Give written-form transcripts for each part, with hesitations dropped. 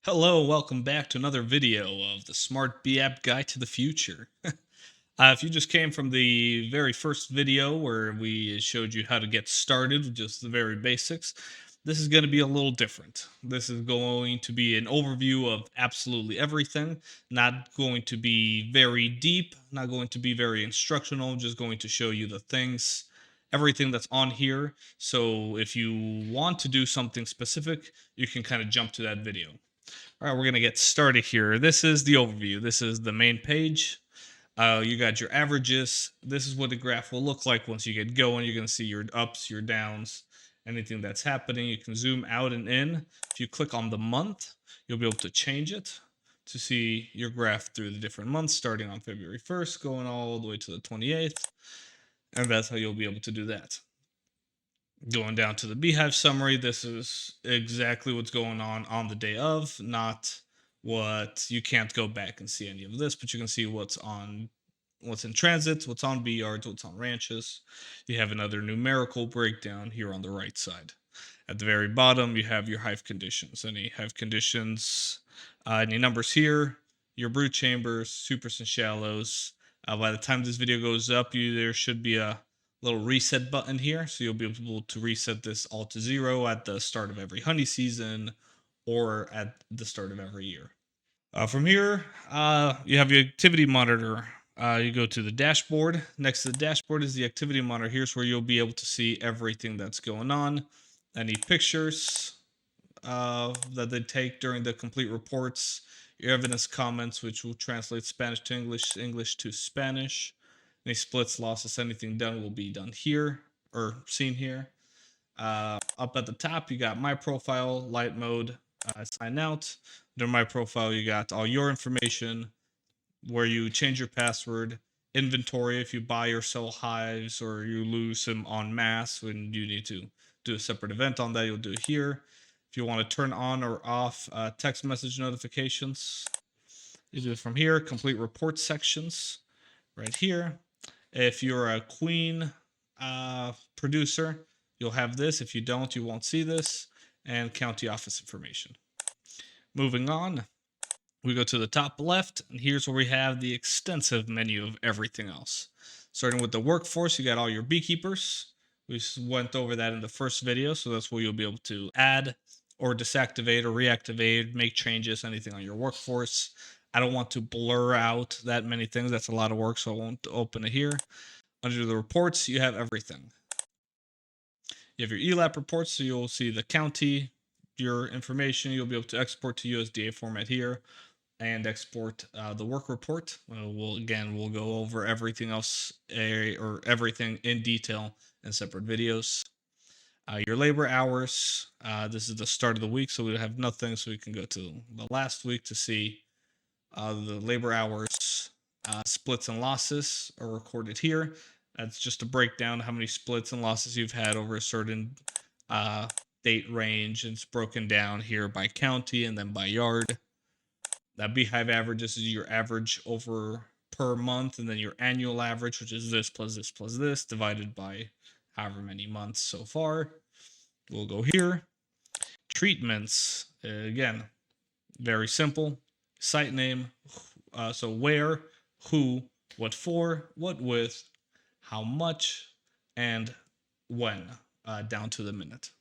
Hello, welcome back to another video of the SmartBeeApp Guide to the Future. If you just came from the very first video where we showed you how to get started with just the very basics, this is going to be a little different. This is going to be an overview of absolutely everything, not going to be very deep, not going to be very instructional, just going to show you the things, everything that's on here. So if you want to do something specific, you can kind of jump to that video. All right, we're going to get started here. This is the overview. This is the main page. You got your averages. This is what the graph will look like once you get going. You're going to see your ups, your downs, anything that's happening. You can zoom out and in. If you click on the month, you'll be able to change it to see your graph through the different months, starting on February 1st, going all the way to the 28th. And that's how you'll be able to do that. Going down to the Beehive summary, this is exactly what's going on the day of, not what you can't go back and see any of this, but you can see what's in transit, what's on bee yards, what's on ranches. You have another numerical breakdown here on the right side. At the very bottom, you have your hive conditions. Any hive conditions, any numbers here, your brood chambers, supers and shallows. By the time this video goes up, there should be a little reset button here, so you'll be able to reset this all to 0 at the start of every honey season or at the start of every year. From here, you have your activity monitor. You go to the dashboard. Next to the dashboard is the activity monitor. Here's where you'll be able to see everything that's going on, any pictures that they take during the complete reports, your evidence comments, which will translate Spanish to English, English to Spanish. Any splits, losses, anything done will be done here or seen here. Up at the top, you got my profile, light mode, sign out. Under my profile, you got all your information, where you change your password, inventory if you buy or sell hives or you lose them en masse when you need to do a separate event on that, you'll do it here. If you want to turn on or off text message notifications, you do it from here. Complete report sections right here. If you're a queen producer, you'll have this. If you don't, you won't see this. And county office information. Moving on, we go to the top left, and here's where we have the extensive menu of everything else. Starting with the workforce, you got all your beekeepers. We went over that in the first video, so that's where you'll be able to add or deactivate or reactivate, make changes, anything on your workforce. I don't want to blur out that many things. That's a lot of work, so I won't open it here. Under the reports, you have everything. You have your ELAP reports, so you'll see the county, your information. You'll be able to export to USDA format here and export the work report. We'll go over everything else or everything in detail in separate videos. Your labor hours. This is the start of the week, so we have nothing. So we can go to the last week to see the labor hours. Splits and losses are recorded here. That's just a breakdown of how many splits and losses you've had over a certain date range. And it's broken down here by county and then by yard. That beehive averages is your average over per month, and then your annual average, which is this plus this plus this, divided by however many months so far. We'll go here. Treatments. Again, very simple. Site name. So where, who, what for, what with, how much, and when, down to the minute.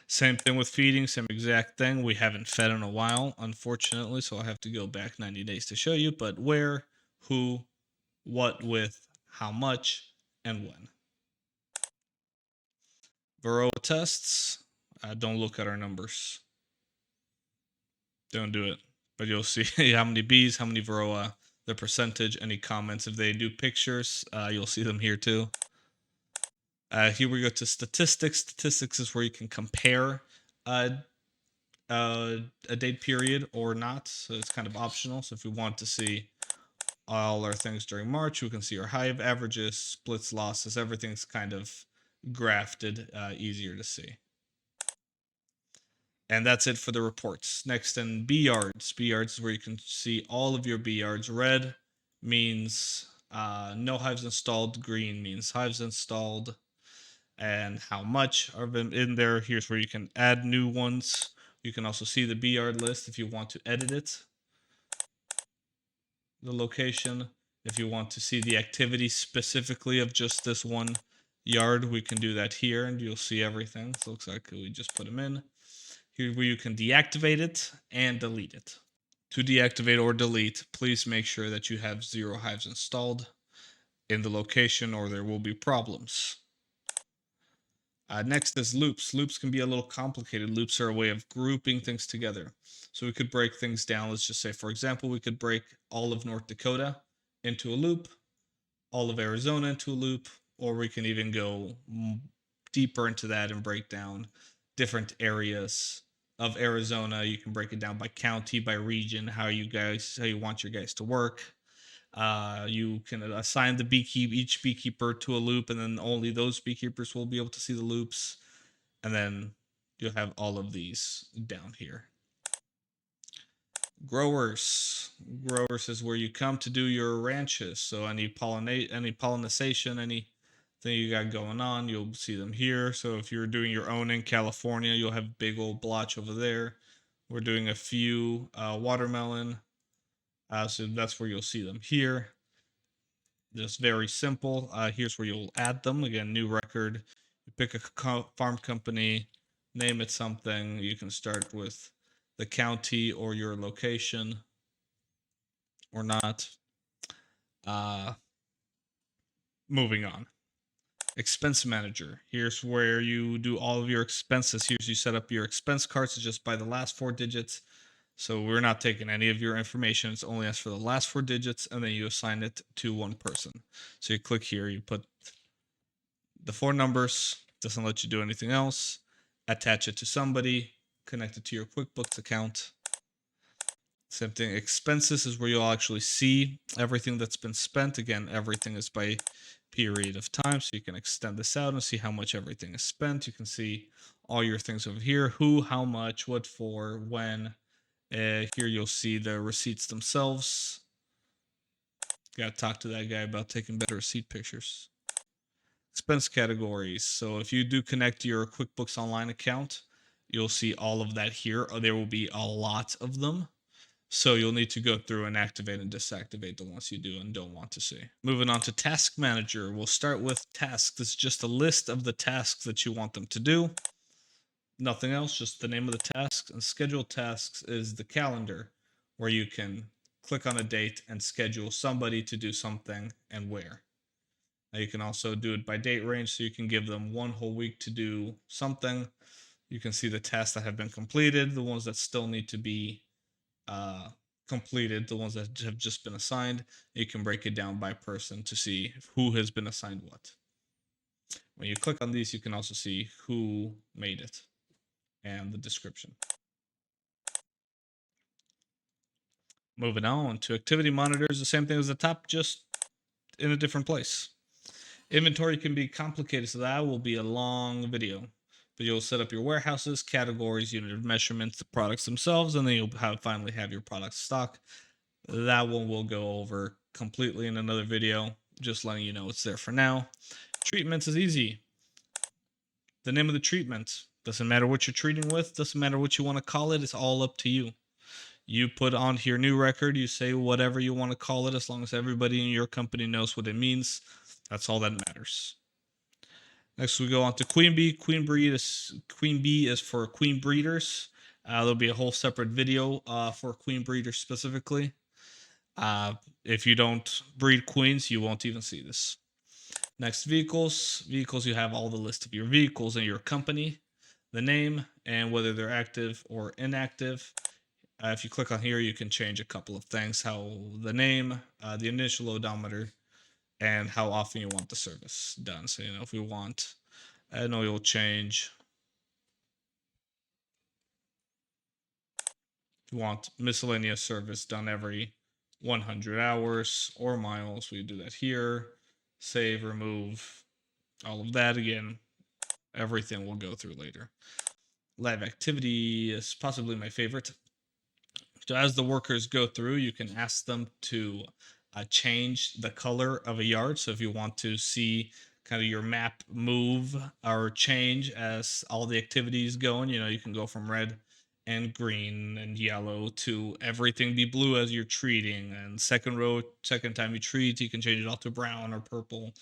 Same thing with feeding, same exact thing. We haven't fed in a while, unfortunately, so I'll have to go back 90 days to show you. But where, who, what with, how much, and when. Varroa tests. Don't look at our numbers. Don't do it. But you'll see how many bees, how many Varroa, the percentage, any comments. If they do pictures, you'll see them here too. Here we go to statistics. Statistics is where you can compare a date period or not. So it's kind of optional. So if we want to see all our things during March, we can see our hive averages, splits, losses. Everything's kind of grafted, easier to see. And that's it for the reports. Next, in bee yards. Bee yards is where you can see all of your bee yards. Red means no hives installed. Green means hives installed. And how much are them in there. Here's where you can add new ones You can also see the B yard list if you want to edit it, the location. If you want to see the activity specifically of just this one yard, we can do that here and you'll see everything. So it looks like we just put them in. Here where you can deactivate it and delete it. To deactivate or delete, please make sure that you have 0 hives installed in the location or there will be problems. Next is loops. Loops can be a little complicated. Loops are a way of grouping things together. So we could break things down. Let's just say, for example, we could break all of North Dakota into a loop, all of Arizona into a loop, or we can even go deeper into that and break down different areas of Arizona. You can break it down by county, by region, how you want your guys to work. You can assign each beekeeper to a loop, and then only those beekeepers will be able to see the loops. And then you'll have all of these down here. Growers. Growers is where you come to do your ranches. So any pollination, anything you got going on, you'll see them here. So if you're doing your own in California, you'll have a big old blotch over there. We're doing a few watermelon. So that's where you'll see them here. Just very simple. Here's where you'll add them. Again, new record. You pick a farm company, name it something. You can start with the county or your location or not. Moving on. Expense manager. Here's where you do all of your expenses. Here's you set up your expense cards just by the last 4 digits. So we're not taking any of your information. It's only asked for the last 4 digits, and then you assign it to one person. So you click here, you put the 4 numbers, doesn't let you do anything else. Attach it to somebody, connect it to your QuickBooks account. Same thing, expenses is where you'll actually see everything that's been spent. Again, everything is by period of time, so you can extend this out and see how much everything is spent. You can see all your things over here, who, how much, what for, when. Here you'll see the receipts themselves. Got to talk to that guy about taking better receipt pictures. Expense categories. So if you do connect your QuickBooks Online account, you'll see all of that here. There will be a lot of them. So you'll need to go through and activate and deactivate the ones you do and don't want to see. Moving on to Task Manager. We'll start with tasks. This is just a list of the tasks that you want them to do. Nothing else, just the name of the tasks. And scheduled tasks is the calendar, where you can click on a date and schedule somebody to do something and where. Now you can also do it by date range, so you can give them 1 whole week to do something. You can see the tasks that have been completed, the ones that still need to be completed, the ones that have just been assigned. You can break it down by person to see who has been assigned what. When you click on these, you can also see who made it and the description. Moving on to activity monitors, the same thing as the top, just in a different place. Inventory can be complicated, so that will be a long video. But you'll set up your warehouses, categories, unit of measurements, the products themselves, and then you'll finally have your product stock. That one we'll go over completely in another video, just letting you know it's there for now. Treatments is easy. The name of the treatment doesn't matter what you're treating with, doesn't matter what you want to call it, it's all up to you. You put on your new record, you say whatever you want to call it, as long as everybody in your company knows what it means. That's all that matters. Next, we go on to Queen Bee. Queen Bee is for queen breeders. There'll be a whole separate video for queen breeders specifically. If you don't breed queens, you won't even see this. Next, vehicles. Vehicles, you have all the list of your vehicles in your company, the name, and whether they're active or inactive. If you click on here, you can change a couple of things, how the name, the initial odometer, and how often you want the service done. So, if we want an oil change, if you want miscellaneous service done every 100 hours or miles, we do that here. Save, remove, all of that. Again, everything we'll go through later. Live activity is possibly my favorite. So as the workers go through, you can ask them to change the color of a yard. So if you want to see kind of your map move or change as all the activities going, you can go from red and green and yellow to everything be blue as you're treating. And second row, second time you treat, you can change it all to brown or purple.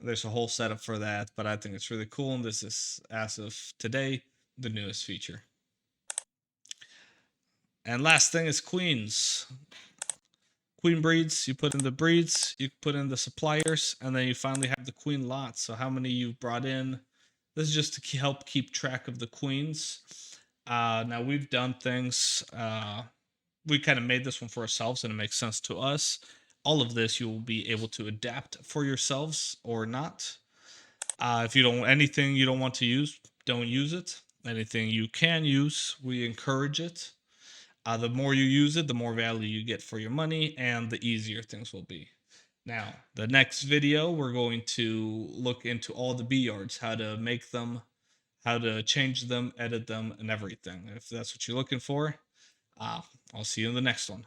There's a whole setup for that, but I think it's really cool. And this is, as of today, the newest feature. And last thing is queens. Queen breeds, you put in the breeds, you put in the suppliers, and then you finally have the queen lot. So how many you've brought in. This is just to help keep track of the queens. Now we've done things. We kind of made this one for ourselves, and it makes sense to us. All of this you will be able to adapt for yourselves or not. If you don't anything you don't want to use, don't use it. Anything you can use, we encourage it. The more you use it, the more value you get for your money, and the easier things will be. Now, the next video, we're going to look into all the bee yards, how to make them, how to change them, edit them, and everything. If that's what you're looking for, I'll see you in the next one.